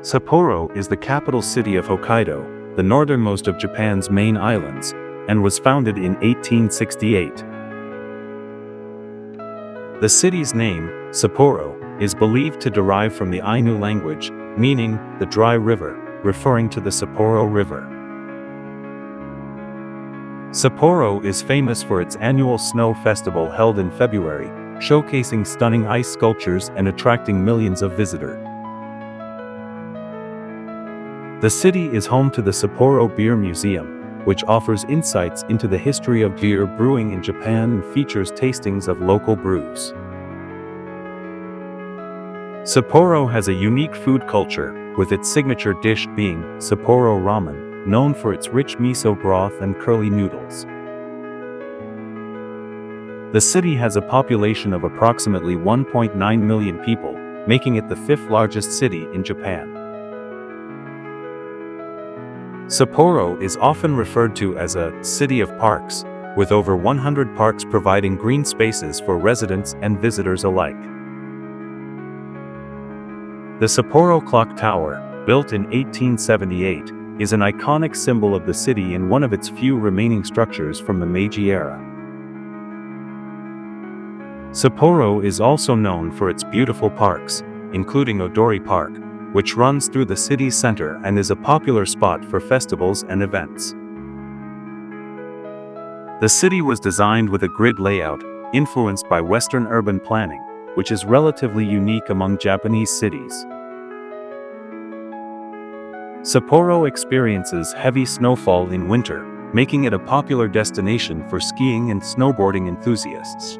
Sapporo is the capital city of Hokkaido, the northernmost of Japan's main islands, and was founded in 1868. The city's name, Sapporo, is believed to derive from the Ainu language, meaning the dry river, referring to the Sapporo River. Sapporo is famous for its annual snow festival held in February, showcasing stunning ice sculptures and attracting millions of visitors. The city is home to the Sapporo Beer Museum, which offers insights into the history of beer brewing in Japan and features tastings of local brews. Sapporo has a unique food culture, with its signature dish being Sapporo ramen, known for its rich miso broth and curly noodles. The city has a population of approximately 1.9 million people, making it the fifth largest city in Japan. Sapporo is often referred to as a city of parks, with over 100 parks providing green spaces for residents and visitors alike. The Sapporo Clock Tower, built in 1878, is an iconic symbol of the city and one of its few remaining structures from the Meiji era. Sapporo is also known for its beautiful parks, including Odori Park, which runs through the city's center and is a popular spot for festivals and events. The city was designed with a grid layout, influenced by Western urban planning, which is relatively unique among Japanese cities. Sapporo experiences heavy snowfall in winter, making it a popular destination for skiing and snowboarding enthusiasts.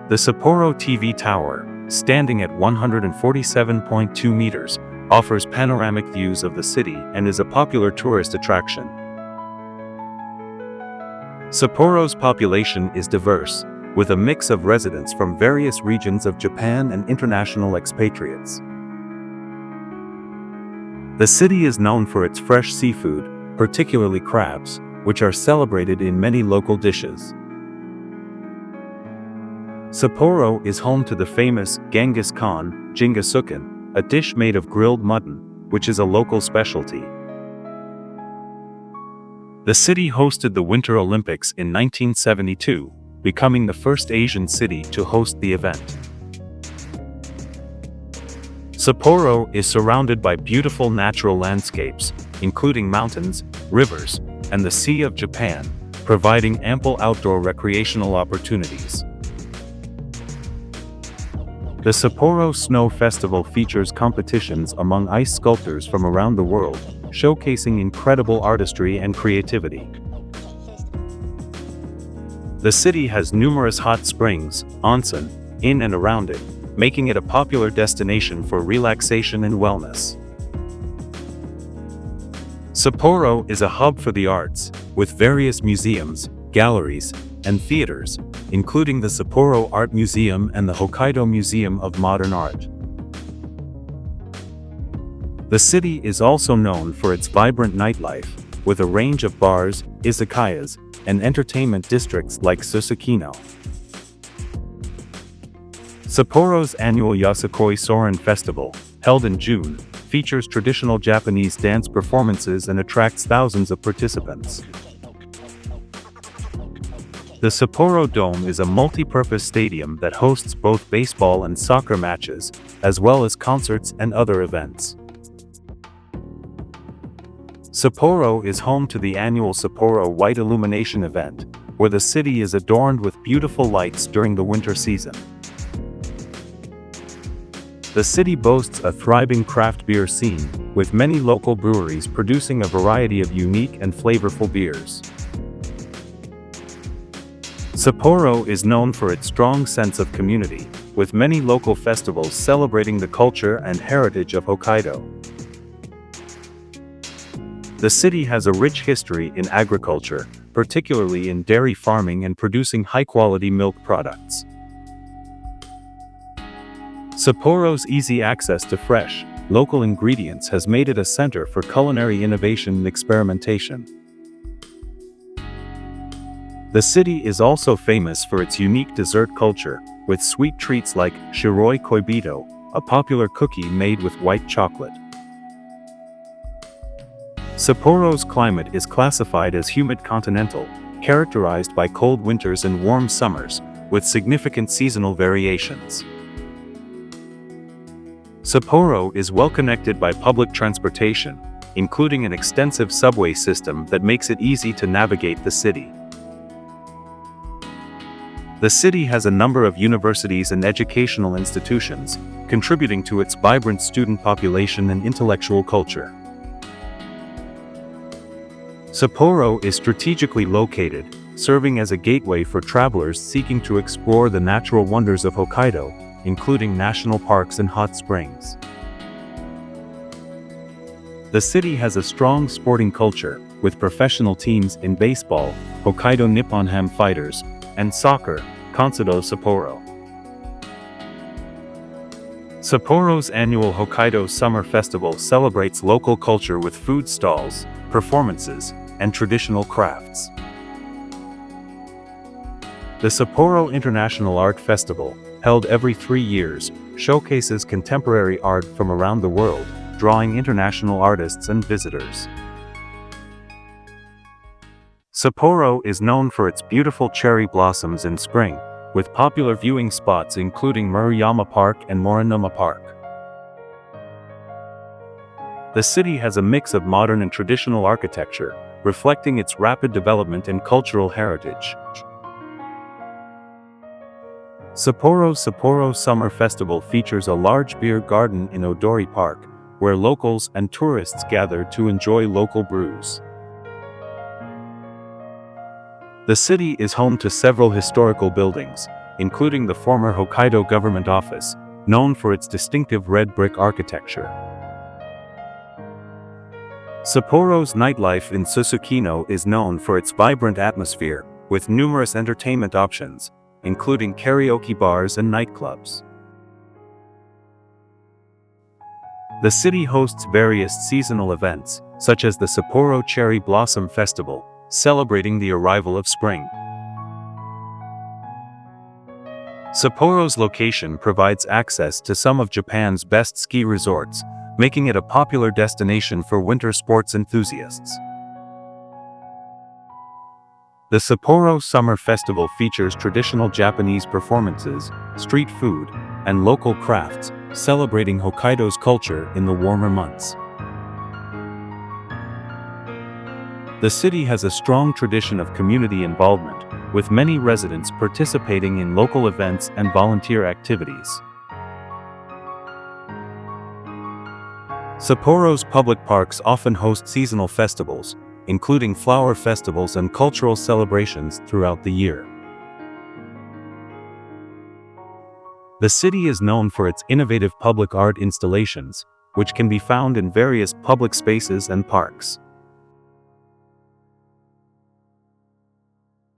The Sapporo TV Tower, standing at 147.2 meters, offers panoramic views of the city and is a popular tourist attraction. Sapporo's population is diverse, with a mix of residents from various regions of Japan and international expatriates. The city is known for its fresh seafood, particularly crabs, which are celebrated in many local dishes. Sapporo is home to the famous Genghis Khan Jingisukan, a dish made of grilled mutton, which is a local specialty. The city hosted the Winter Olympics in 1972, becoming the first Asian city to host the event. Sapporo is surrounded by beautiful natural landscapes, including mountains, rivers, and the Sea of Japan, providing ample outdoor recreational opportunities. The Sapporo Snow Festival features competitions among ice sculptors from around the world, showcasing incredible artistry and creativity. The city has numerous hot springs, onsen, in and around it, making it a popular destination for relaxation and wellness. Sapporo is a hub for the arts, with various museums, galleries, and theaters, including the Sapporo Art Museum and the Hokkaido Museum of Modern Art. The city is also known for its vibrant nightlife, with a range of bars, izakayas, and entertainment districts like Susukino. Sapporo's annual Yasukoi Soren Festival, held in June, features traditional Japanese dance performances and attracts thousands of participants. The Sapporo Dome is a multi-purpose stadium that hosts both baseball and soccer matches, as well as concerts and other events. Sapporo is home to the annual Sapporo White Illumination event, where the city is adorned with beautiful lights during the winter season. The city boasts a thriving craft beer scene, with many local breweries producing a variety of unique and flavorful beers. Sapporo is known for its strong sense of community, with many local festivals celebrating the culture and heritage of Hokkaido. The city has a rich history in agriculture, particularly in dairy farming and producing high-quality milk products. Sapporo's easy access to fresh, local ingredients has made it a center for culinary innovation and experimentation. The city is also famous for its unique dessert culture, with sweet treats like shiroi koibito, a popular cookie made with white chocolate. Sapporo's climate is classified as humid continental, characterized by cold winters and warm summers, with significant seasonal variations. Sapporo is well connected by public transportation, including an extensive subway system that makes it easy to navigate the city. The city has a number of universities and educational institutions, contributing to its vibrant student population and intellectual culture. Sapporo is strategically located, serving as a gateway for travelers seeking to explore the natural wonders of Hokkaido, including national parks and hot springs. The city has a strong sporting culture, with professional teams in baseball, Hokkaido Nippon Ham Fighters, and soccer, Consadole Sapporo. Sapporo's annual Hokkaido Summer Festival celebrates local culture with food stalls, performances, and traditional crafts. The Sapporo International Art Festival, held every 3 years, showcases contemporary art from around the world, drawing international artists and visitors. Sapporo is known for its beautiful cherry blossoms in spring, with popular viewing spots including Murayama Park and Morinoma Park. The city has a mix of modern and traditional architecture, reflecting its rapid development and cultural heritage. Sapporo Summer Festival features a large beer garden in Odori Park, where locals and tourists gather to enjoy local brews. The city is home to several historical buildings, including the former Hokkaido Government Office, known for its distinctive red brick architecture. Sapporo's nightlife in Susukino is known for its vibrant atmosphere, with numerous entertainment options, including karaoke bars and nightclubs. The city hosts various seasonal events, such as the Sapporo Cherry Blossom Festival, celebrating the arrival of spring. Sapporo's location provides access to some of Japan's best ski resorts, making it a popular destination for winter sports enthusiasts. The Sapporo Summer Festival features traditional Japanese performances, street food, and local crafts, celebrating Hokkaido's culture in the warmer months. The city has a strong tradition of community involvement, with many residents participating in local events and volunteer activities. Sapporo's public parks often host seasonal festivals, including flower festivals and cultural celebrations throughout the year. The city is known for its innovative public art installations, which can be found in various public spaces and parks.